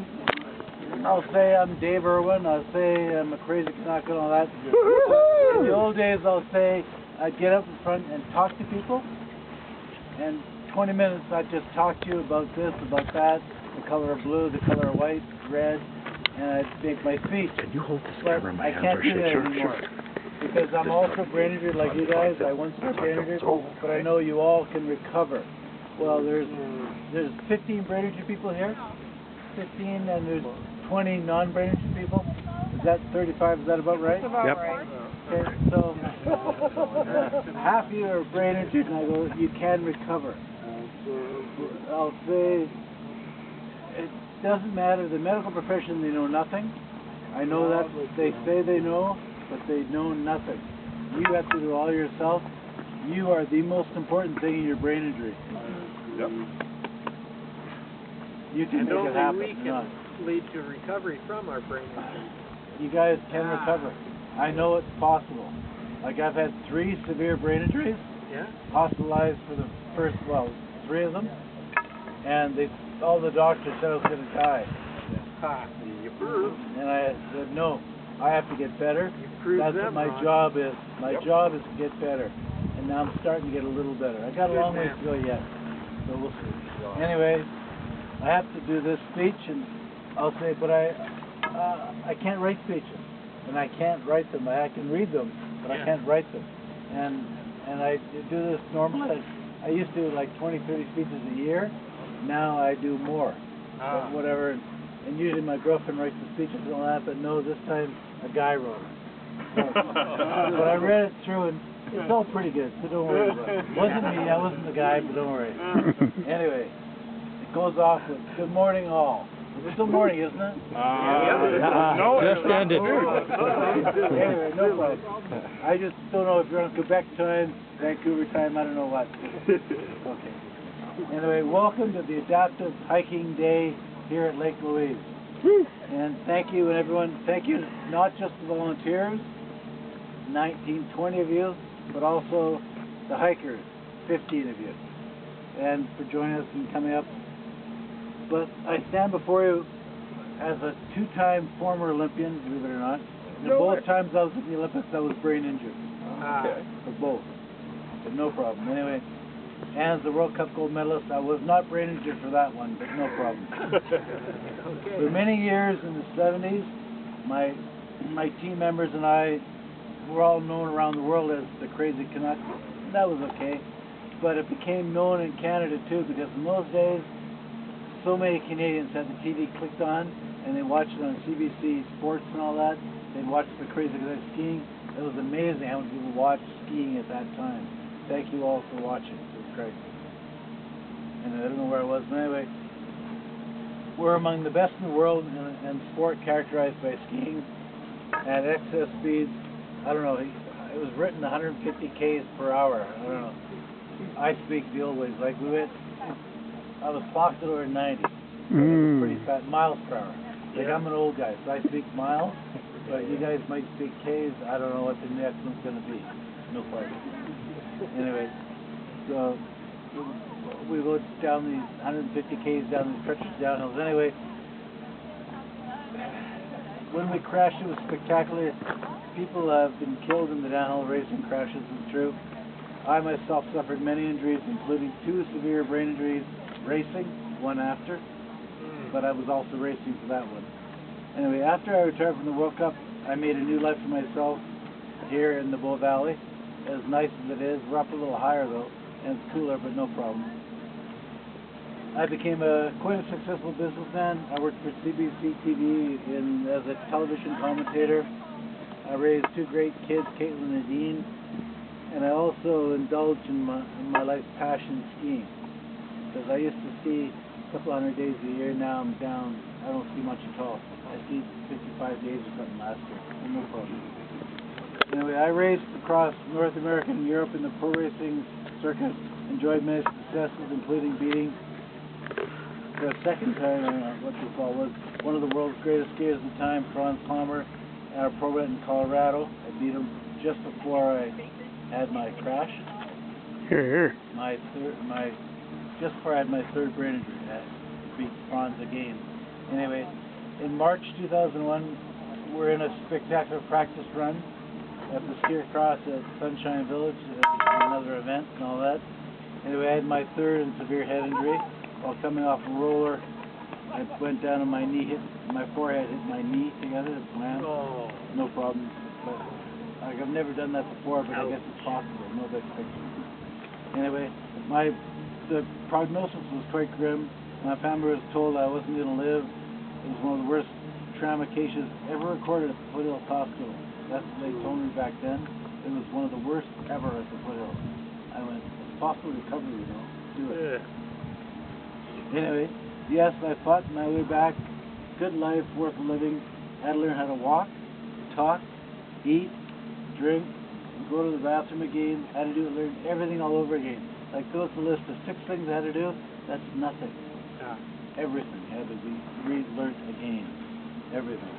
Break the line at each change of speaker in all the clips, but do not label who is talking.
everyone. I'll say I'm Dave Irwin. I'll say I'm a crazy Canuck and all that. In the old days, I'll say I'd get up in front and talk to people. And 20 minutes, I'd just talk to you about this, about that, the color of blue, the color of white, red, and I'd make my speech.
Can you hold this
But
camera in my
I
hands?
can't do that
Sure,
anymore. Because I'm also brain injured like you guys. I once was brain injured, but I know you all can recover. Well, there's 15 brain injured people here, 15, and there's 20 non-brain injured people. Is that 35? Is that about right?
That's about right.
Okay, so half of you are brain injured, and I go, you can recover. I'll say it doesn't matter. The medical profession, they know nothing. I know that they say they know, but they know nothing. You have to do it all yourself. You are the most important thing in your brain injury.
Yep.
You can make it happen.
We can lead to recovery from our brain injury.
You guys can recover. I know it's possible. Like I've had 3 severe brain injuries, hospitalized for the first, 3 of them, and all the doctors said I was going to die. And I said, no, I have to get better. That's what my job is. My job is to get better. And now I'm starting to get a little better. I got a long ways to go yet, so we'll see. Anyway, I have to do this speech, and I'll say, but I can't write speeches, and I can't write them. I can read them, but I can't write them. And I do this normally. I used to do like 20, 30 speeches a year. Now I do more, whatever. And usually my girlfriend writes the speeches and all that, but no, this time a guy wrote it. So, but I read it through, and it's all pretty good, so don't worry about it. It wasn't me, I wasn't the guy, but don't worry. Anyway, it goes off with, good morning all. It's still morning, isn't it?
No,
just ended.
Anyway, no problem. I just don't know if you're on Quebec time, Vancouver time, I don't know what. Okay. Anyway, welcome to the Adaptive Hiking Day here at Lake Louise. And thank you, and everyone, thank you not just the volunteers, 19, 20 of you, but also the hikers, 15 of you, and for joining us and coming up. But I stand before you as a 2-time former Olympian, believe it or not. And both times I was in the Olympics, I was brain injured. For both. But no problem. Anyway, and as the World Cup gold medalist, I was not brain injured for that one, but no problem. For many years in the 70s, my team members and I were all known around the world as the Crazy Canucks. And that was okay. But it became known in Canada too, because in those days, so many Canadians had the TV clicked on, and they watched it on CBC Sports and all that. They watched the Crazy Canucks skiing. It was amazing how many people watched skiing at that time. Thank you all for watching. It was great. And I don't know where I was, but anyway, we're among the best in the world in sport characterized by skiing at excess speeds. I don't know, it was written 150 k's per hour. I don't know. I speak the old ways. Like I was clocked at over 90. Pretty fast, miles per hour. Like I'm an old guy, so I speak miles, but you guys might speak k's. I don't know what the next one's going to be. No problem. Anyway, so we go down these 150 k's down these treacherous downhills. Anyway, when we crashed, it was spectacular. People have been killed in the downhill racing crashes, it's true. I myself suffered many injuries, including 2 severe brain injuries racing, one after, but I was also racing for that one. Anyway, after I retired from the World Cup, I made a new life for myself here in the Bow Valley. As nice as it is, we're up a little higher though, and it's cooler, but no problem. I became quite a successful businessman. I worked for CBC TV as a television commentator. I raised 2 great kids, Caitlin and Dean, and I also indulged in my life's passion, skiing. Because I used to ski a couple hundred days a year. Now I'm down. I don't ski much at all. I skied 55 days or something last year. No problem. Anyway, I raced across North America and Europe in the pro racing circuit. Enjoyed many successes, including beating for a second time, I don't know what this all was, one of the world's greatest skiers at the time, Franz Palmer, at our pro event in Colorado. I beat him just before I had my crash. Just before I had my 3rd brain injury. I beat Franz again. Anyway, March 2001, we're in a spectacular practice run at the ski cross at Sunshine Village, another event and all that. Anyway, I had my third and severe head injury while coming off a roller. I went down on my knee, hit my forehead, hit my knee together, it slammed.
Oh.
No problem. But I've never done that before, but I guess it's possible. No big picture. Anyway, the prognosis was quite grim. My family was told I wasn't going to live. It was one of the worst trauma cases ever recorded at the Foothills Hospital. That's what they told me back then. It was one of the worst ever at the Foothills. I went, it's possible recovery, you know. Do it. Anyway, yes, I fought my way back. Good life, worth living. Had to learn how to walk, talk, eat, drink, go to the bathroom again. Had to learn everything all over again. Like goes the list of 6 things I had to do. That's nothing. Everything had to be relearned again. Everything.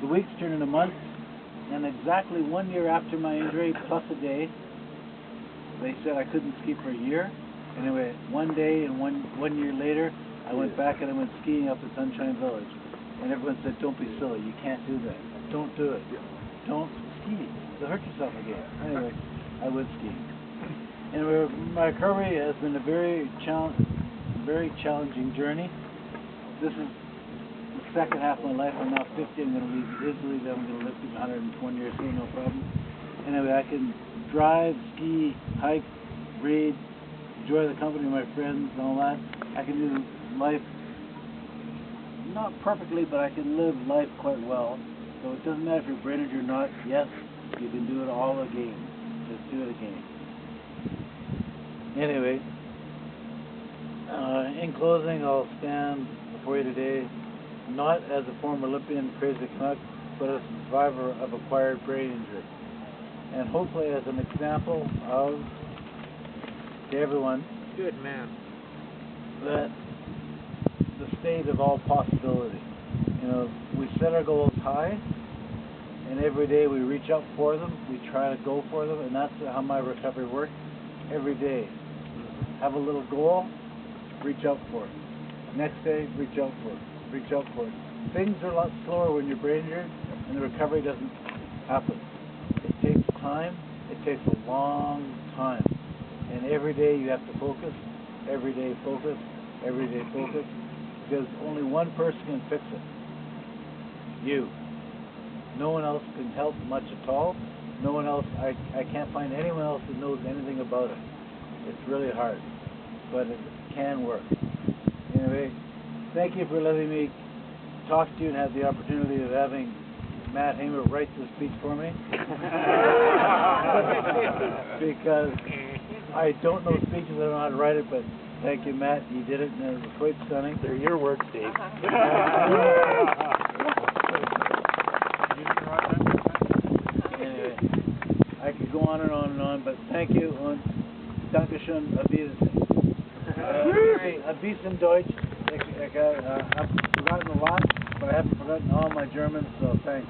The weeks turned into months, and exactly 1 year after my injury, plus a day, they said I couldn't ski for a year. Anyway, one day and one year later, I went back and I went skiing up at Sunshine Village. And everyone said, don't be silly, you can't do that. Don't do it. Don't ski. You'll hurt yourself again. Anyway, I went skiing. Anyway, my recovery has been a very challenging journey. This is the second half of my life. I'm now 50. I'm going to leave Italy. Then I'm going to live to 120 years old, no problem. Anyway, I can drive, ski, hike, read, enjoy the company of my friends and all that. I can do life, not perfectly, but I can live life quite well. So it doesn't matter if you're brain injured or not. Yes, you can do it all again. Just do it again. Anyway, in closing, I'll stand before you today, not as a former Olympian crazy Canuck, but as a survivor of acquired brain injury. And hopefully as an example of, to everyone,
Good man.
that the state of all possibility. You know, we set our goals high, and every day we reach out for them, we try to go for them, and that's how my recovery works. Every day, have a little goal, reach out for it. Next day, reach out for it, reach out for it. Things are a lot slower when you're brain injured, and the recovery doesn't happen. It takes time, it takes a long time. And every day you have to focus, every day focus, every day focus, because only one person can fix it. You. No one else can help much at all. No one else, I can't find anyone else that knows anything about it. It's really hard, but it can work. Anyway, thank you for letting me talk to you and have the opportunity of having Matt Hamer write this speech for me. Because I don't know speeches, I don't know how to write it, but thank you, Matt. You did it, and it was quite stunning.
They're your words, Dave.
Anyway, I could go on and on and on, but thank you und Dankeschön, auf Wiedersehen. Ein bisschen Deutsch. I've forgotten a lot, but I haven't forgotten all my German, so thanks.